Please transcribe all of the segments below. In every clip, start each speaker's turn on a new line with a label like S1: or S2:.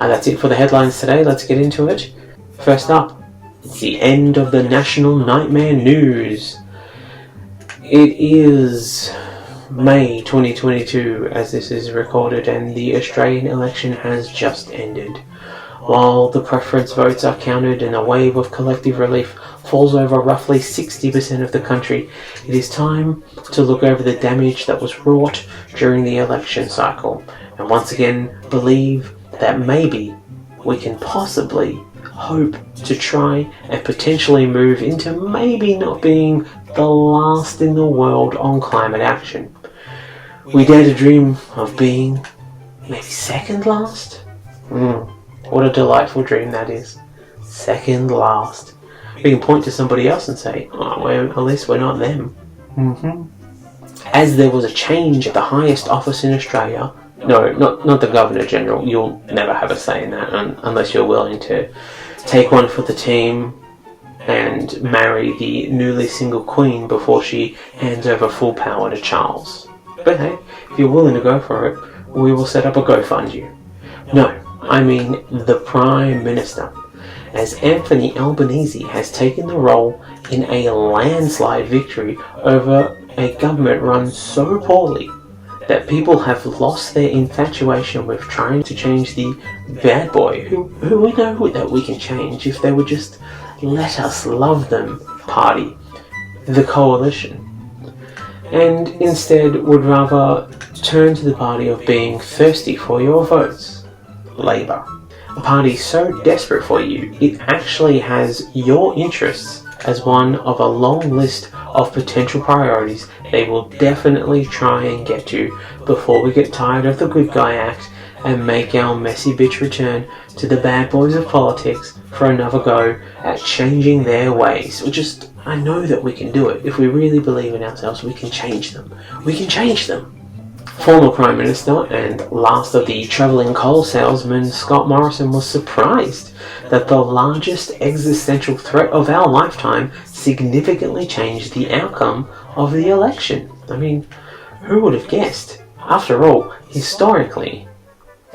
S1: That's it for the headlines today. Let's get into it. First up, it's the end of the national nightmare news. It is May 2022 as this is recorded, and the Australian election has just ended. While the preference votes are counted and a wave of collective relief falls over roughly 60% of the country, it is time to look over the damage that was wrought during the election cycle, and once again believe that maybe we can possibly hope to try and potentially move into maybe not being the last in the world on climate action. We dare to dream of being maybe second last? What a delightful dream that is. Second last. We can point to somebody else and say, oh, well, at least we're not them. As there was a change at the highest office in Australia, no, not the Governor General, you'll never have a say in that unless you're willing to take one for the team and marry the newly single Queen before she hands over full power to Charles. But hey, if you're willing to go for it, we will set up a GoFund. No, I mean the Prime Minister, as Anthony Albanese has taken the role in a landslide victory over a government run so poorly that people have lost their infatuation with trying to change the bad boy, who we know that we can change if they would just let us love them party, the Coalition, and instead would rather turn to the party of being thirsty for your votes, Labour. A party so desperate for you, it actually has your interests as one of a long list of potential priorities they will definitely try and get to before we get tired of the Good Guy Act and make our messy bitch return to the bad boys of politics for another go at changing their ways. I know that we can do it. If we really believe in ourselves, we can change them. We can change them. Former Prime Minister and last of the travelling coal salesmen, Scott Morrison, was surprised that the largest existential threat of our lifetime significantly changed the outcome of the election. I mean, who would have guessed? After all, historically,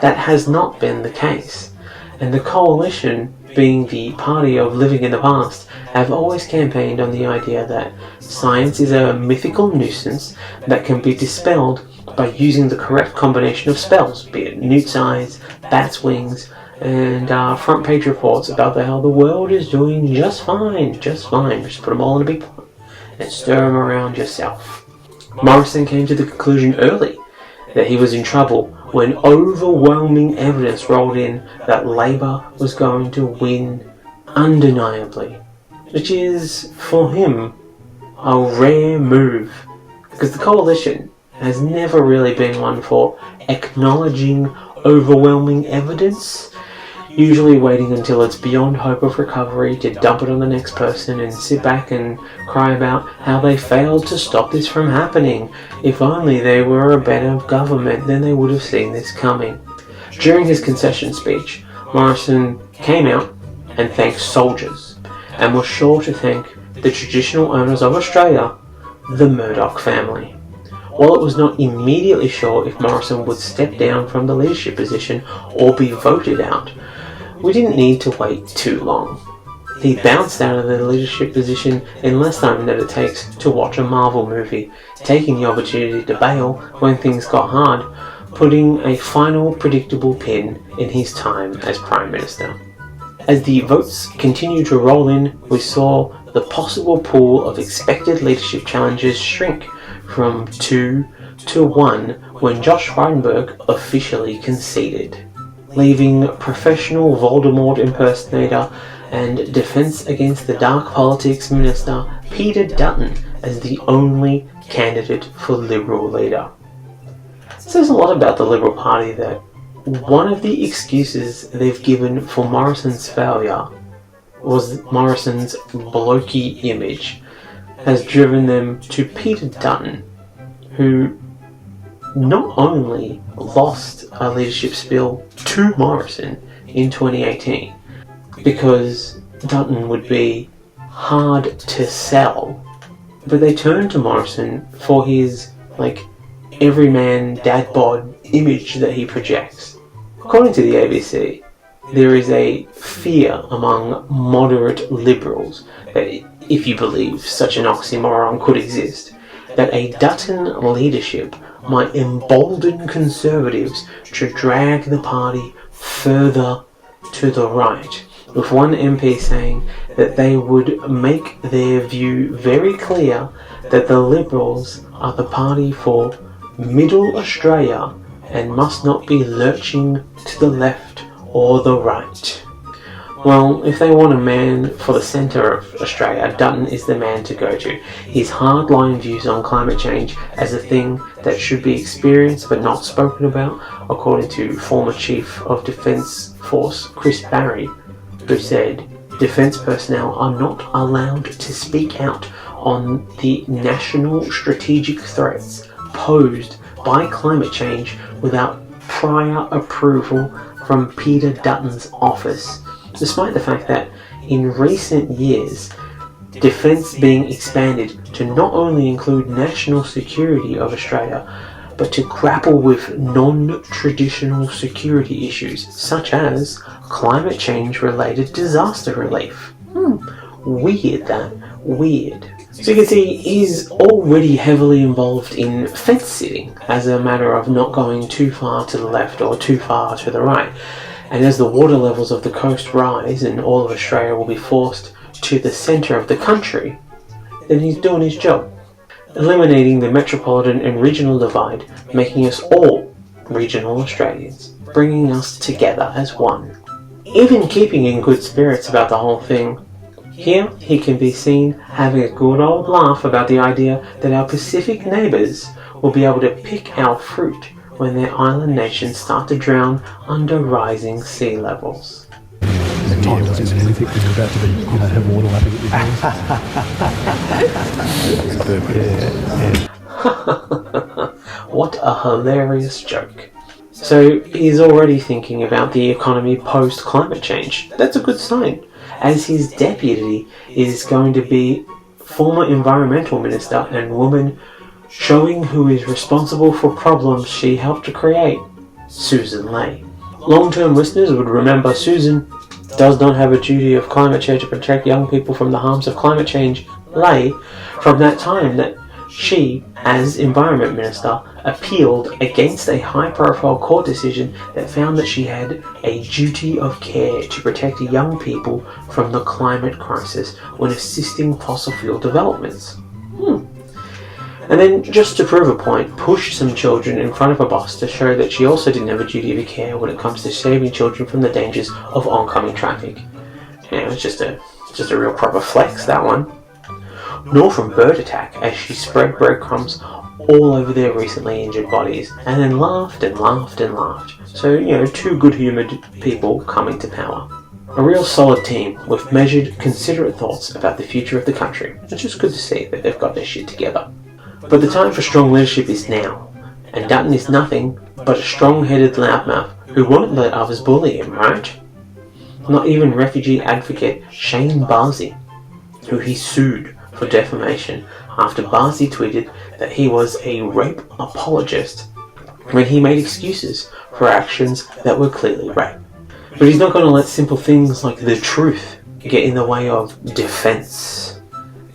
S1: that has not been the case. And the Coalition, being the party of living in the past, have always campaigned on the idea that science is a mythical nuisance that can be dispelled by using the correct combination of spells, be it newt's eyes, bat's wings, and front page reports about how the world is doing just fine. Just put them all in a big pot and stir them around yourself. Morrison came to the conclusion early that he was in trouble when overwhelming evidence rolled in that Labour was going to win undeniably, which is, for him, a rare move, because the Coalition has never really been one for acknowledging overwhelming evidence, usually waiting until it's beyond hope of recovery to dump it on the next person and sit back and cry about how they failed to stop this from happening. If only they were a better government, then they would have seen this coming. During his concession speech, Morrison came out and thanked soldiers, and was sure to thank the traditional owners of Australia, the Murdoch family. While it was not immediately sure if Morrison would step down from the leadership position or be voted out, we didn't need to wait too long. He bounced out of the leadership position in less time than it takes to watch a Marvel movie, taking the opportunity to bail when things got hard, putting a final predictable pin in his time as Prime Minister. As the votes continued to roll in, we saw the possible pool of expected leadership challenges shrink from 2 to 1 when Josh Frydenberg officially conceded, leaving professional Voldemort impersonator and Defence Against the Dark Politics Minister Peter Dutton as the only candidate for Liberal leader. It says a lot about the Liberal Party that one of the excuses they've given for Morrison's failure was Morrison's blokey image has driven them to Peter Dutton, who not only lost a leadership spill to Morrison in 2018, because Dutton would be hard to sell, but they turned to Morrison for his, everyman dad bod image that he projects. According to the ABC, there is a fear among moderate liberals that, if you believe such an oxymoron could exist, that a Dutton leadership might embolden Conservatives to drag the party further to the right, with one MP saying that they would make their view very clear that the Liberals are the party for Middle Australia and must not be lurching to the left or the right. Well, if they want a man for the centre of Australia, Dutton is the man to go to. His hardline views on climate change as a thing that should be experienced but not spoken about, according to former Chief of Defence Force Chris Barry, who said, "Defence personnel are not allowed to speak out on the national strategic threats posed by climate change without prior approval from Peter Dutton's office," despite the fact that in recent years, defence being expanded to not only include national security of Australia, but to grapple with non-traditional security issues such as climate change related disaster relief. Weird that. Weird. So you can see he's already heavily involved in fence sitting as a matter of not going too far to the left or too far to the right. And as the water levels of the coast rise and all of Australia will be forced to the centre of the country, then he's doing his job, eliminating the metropolitan and regional divide, making us all regional Australians, bringing us together as one. Even keeping in good spirits about the whole thing, here he can be seen having a good old laugh about the idea that our Pacific neighbours will be able to pick our fruit when their island nations start to drown under rising sea levels.
S2: Time doesn't mean anything when you're about to be, have water lapping at your face.
S1: What a hilarious joke. So he's already thinking about the economy post-climate change. That's a good sign, as his deputy is going to be former environmental minister and woman showing who is responsible for problems she helped to create, Sussan Ley. Long-term listeners would remember Susan does not have a duty of climate change to protect young people from the harms of climate change Ley from that time that she, as Environment Minister, appealed against a high-profile court decision that found that she had a duty of care to protect young people from the climate crisis when assisting fossil fuel developments. And then, just to prove a point, pushed some children in front of a bus to show that she also didn't have a duty of care when it comes to saving children from the dangers of oncoming traffic. Yeah, it's just a real proper flex, that one. Nor from bird attack, as she spread breadcrumbs all over their recently injured bodies, and then laughed and laughed and laughed. So, two good-humoured people coming to power. A real solid team with measured, considerate thoughts about the future of the country. It's just good to see that they've got their shit together. But the time for strong leadership is now, and Dutton is nothing but a strong-headed loudmouth who won't let others bully him, right? Not even refugee advocate Shane Barsey, who he sued for defamation after Barsey tweeted that he was a rape apologist when he made excuses for actions that were clearly rape. But he's not going to let simple things like the truth get in the way of defence,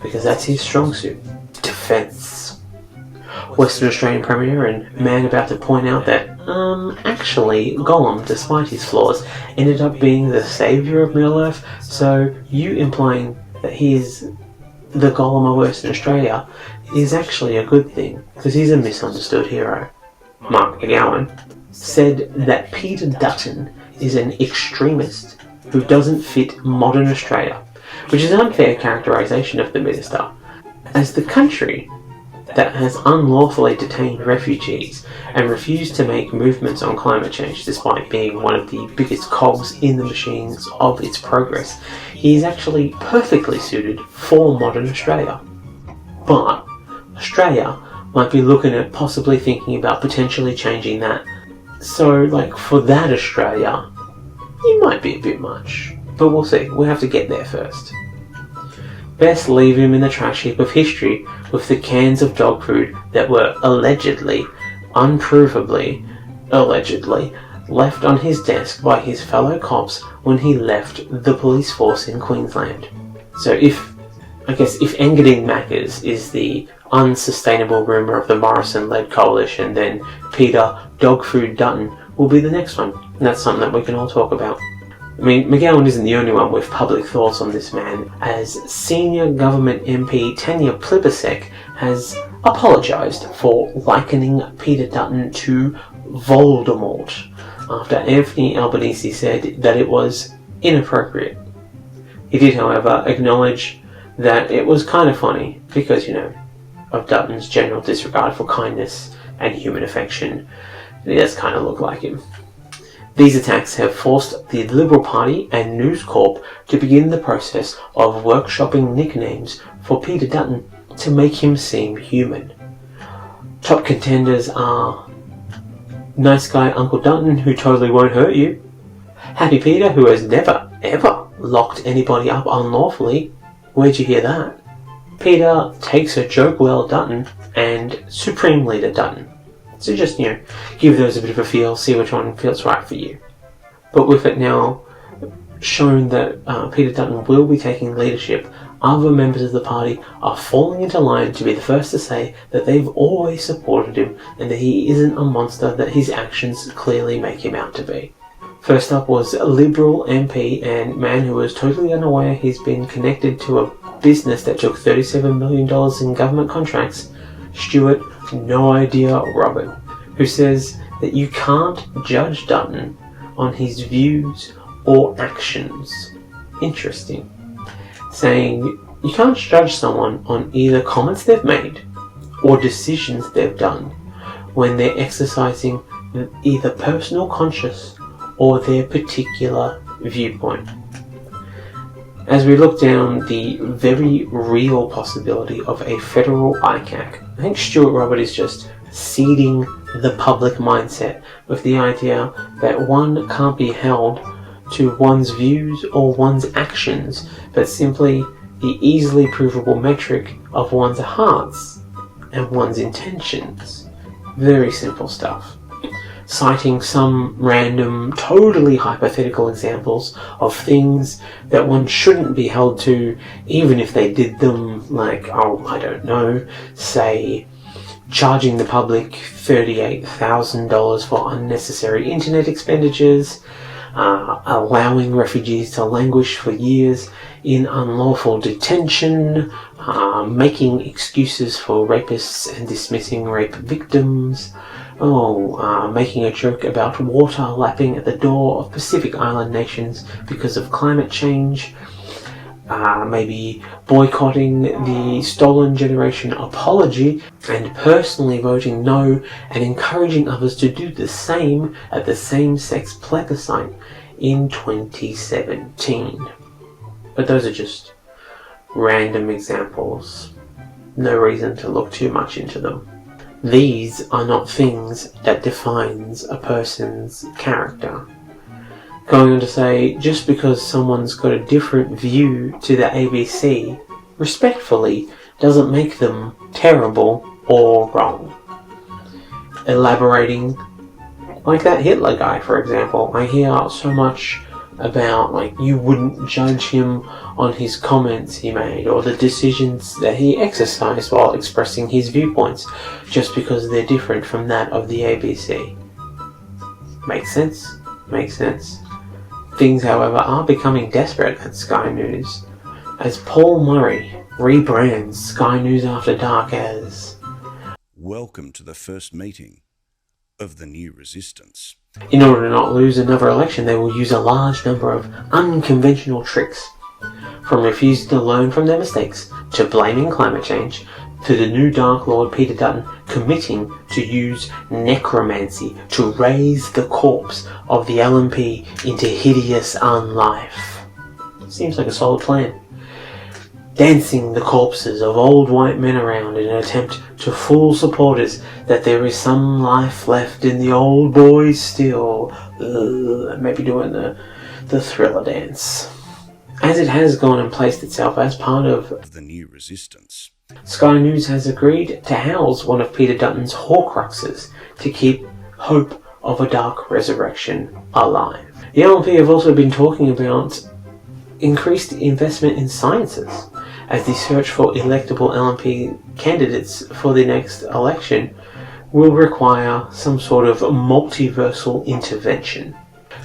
S1: because that's his strong suit, defence. Western Australian Premier and man about to point out that, actually, Gollum, despite his flaws, ended up being the saviour of Middle-earth, so you implying that he is the Gollum of Western Australia is actually a good thing, because he's a misunderstood hero. Mark McGowan said that Peter Dutton is an extremist who doesn't fit modern Australia, which is an unfair characterisation of the minister, as the country that has unlawfully detained refugees and refused to make movements on climate change despite being one of the biggest cogs in the machines of its progress, he is actually perfectly suited for modern Australia. But Australia might be looking at possibly thinking about potentially changing that. So, for that Australia, it might be a bit much. But we'll see. We'll have to get there first. Best leave him in the trash heap of history with the cans of dog food that were allegedly, unprovably, left on his desk by his fellow cops when he left the police force in Queensland. So if Engadine Macca's is the unsustainable rumour of the Morrison-led coalition, then Peter Dogfood Dutton will be the next one. And that's something that we can all talk about. I mean, McGowan isn't the only one with public thoughts on this man, as senior government MP Tanya Plibersek has apologised for likening Peter Dutton to Voldemort, after Anthony Albanese said that it was inappropriate. He did, however, acknowledge that it was kind of funny, because, of Dutton's general disregard for kindness and human affection. He does kind of look like him. These attacks have forced the Liberal Party and News Corp to begin the process of workshopping nicknames for Peter Dutton to make him seem human. Top contenders are Nice Guy Uncle Dutton, who totally won't hurt you; Happy Peter, who has never, ever locked anybody up unlawfully. Where'd you hear that? Peter Takes a Joke Well Dutton, and Supreme Leader Dutton. So just, give those a bit of a feel, see which one feels right for you. But with it now shown that Peter Dutton will be taking leadership, other members of the party are falling into line to be the first to say that they've always supported him and that he isn't a monster that his actions clearly make him out to be. First up was a Liberal MP and man who was totally unaware he's been connected to a business that took $37 million in government contracts, Stuart No Idea Robert, who says that you can't judge Dutton on his views or actions. Interesting. Saying you can't judge someone on either comments they've made or decisions they've done when they're exercising either personal conscience or their particular viewpoint. As we look down the very real possibility of a federal ICAC, I think Stuart Robert is just seeding the public mindset with the idea that one can't be held to one's views or one's actions, but simply the easily provable metric of one's hearts and one's intentions. Very simple stuff. Citing some random, totally hypothetical examples of things that one shouldn't be held to, even if they did them, like, say, charging the public $38,000 for unnecessary internet expenditures, allowing refugees to languish for years in unlawful detention, making excuses for rapists and dismissing rape victims, making a joke about water lapping at the door of Pacific Island nations because of climate change, maybe boycotting the Stolen Generation apology and personally voting no and encouraging others to do the same at the same-sex plebiscite in 2017. But those are just random examples. No reason to look too much into them. These are not things that defines a person's character. Going on to say, just because someone's got a different view to the ABC, respectfully, doesn't make them terrible or wrong. Elaborating, like that Hitler guy, for example. I hear so much about, you wouldn't judge him on his comments he made or the decisions that he exercised while expressing his viewpoints just because they're different from that of the ABC. Makes sense? Makes sense. Things, however, are becoming desperate at Sky News as Paul Murray rebrands Sky News After Dark as
S3: Welcome to the first meeting of the new resistance.
S1: In order to not lose another election, they will use a large number of unconventional tricks, from refusing to learn from their mistakes, to blaming climate change, to the new Dark Lord Peter Dutton committing to use necromancy to raise the corpse of the LNP into hideous unlife. Seems like a solid plan. Dancing the corpses of old white men around in an attempt to fool supporters that there is some life left in the old boys still. Maybe doing the Thriller dance. As it has gone and placed itself as part of
S3: the new resistance,
S1: Sky News has agreed to house one of Peter Dutton's Horcruxes to keep hope of a dark resurrection alive. The LNP have also been talking about increased investment in sciences, as the search for electable LNP candidates for the next election will require some sort of multiversal intervention.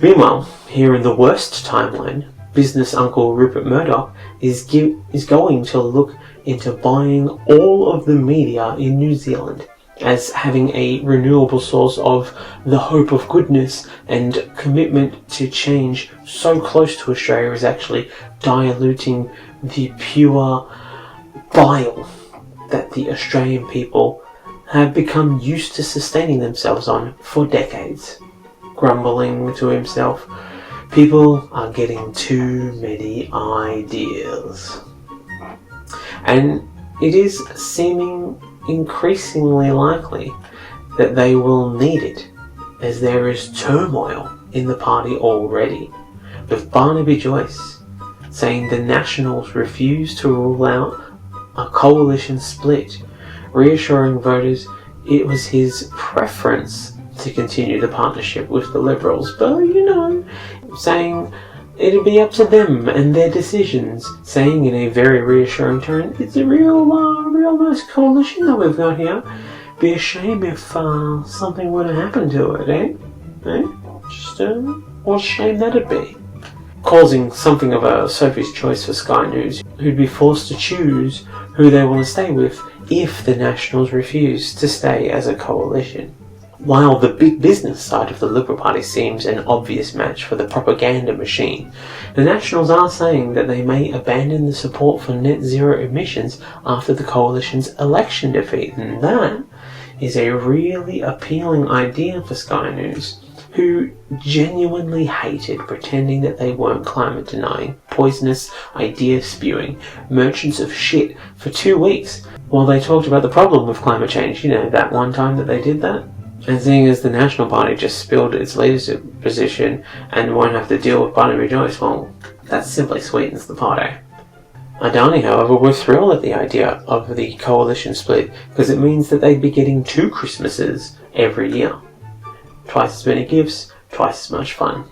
S1: Meanwhile, here in the worst timeline, business uncle Rupert Murdoch is going to look into buying all of the media in New Zealand, as having a renewable source of the hope of goodness and commitment to change so close to Australia is actually diluting the pure bile that the Australian people have become used to sustaining themselves on for decades. Grumbling to himself, people are getting too many ideas. And it is seeming increasingly likely that they will need it, as there is turmoil in the party already, with Barnaby Joyce saying the Nationals refuse to rule out a coalition split, reassuring voters it was his preference to continue the partnership with the Liberals, but saying it'd be up to them and their decisions, saying in a very reassuring tone, it's a real nice coalition that we've got here. Be a shame if something were to happen to it, eh? Just what a shame that'd be. Causing something of a Sophie's choice for Sky News, who'd be forced to choose who they want to stay with if the Nationals refuse to stay as a coalition. While the big business side of the Liberal Party seems an obvious match for the propaganda machine, the Nationals are saying that they may abandon the support for net zero emissions after the coalition's election defeat, and that is a really appealing idea for Sky News, who genuinely hated pretending that they weren't climate denying, poisonous, idea spewing merchants of shit for 2 weeks while they talked about the problem with climate change. That one time that they did that? And seeing as the National Party just spilled its leadership position and won't have to deal with Barnaby Joyce, well, that simply sweetens the pot, eh? Adani, however, were thrilled at the idea of the coalition split because it means that they'd be getting 2 Christmases every year. Twice as many gifts, twice as much fun.